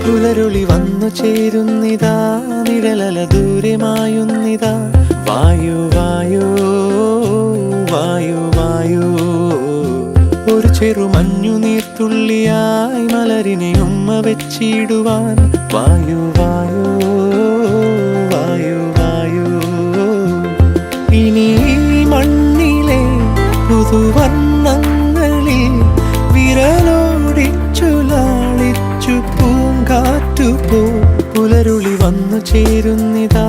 പുലരുളി വന്നു ചേരുന്നിതാ, നിഴലല ദൂരമായുന്നിതാ. വായു വായു വായു വായു, ഒരു ചെറു മഞ്ഞു നീർത്തുള്ളിയായി മലരിനെ ഉമ്മ വെച്ചിടുവാൻ. വായു വായു വായു വായു, ഇനി മണ്ണിലെ പുതുവർണ്ണങ്ങളിൽ വിരലോടിച്ചു ലാളിച്ചു പൂങ്കാറ്റുപോ. പുലരുളി വന്നു ചേരുന്നിതാ,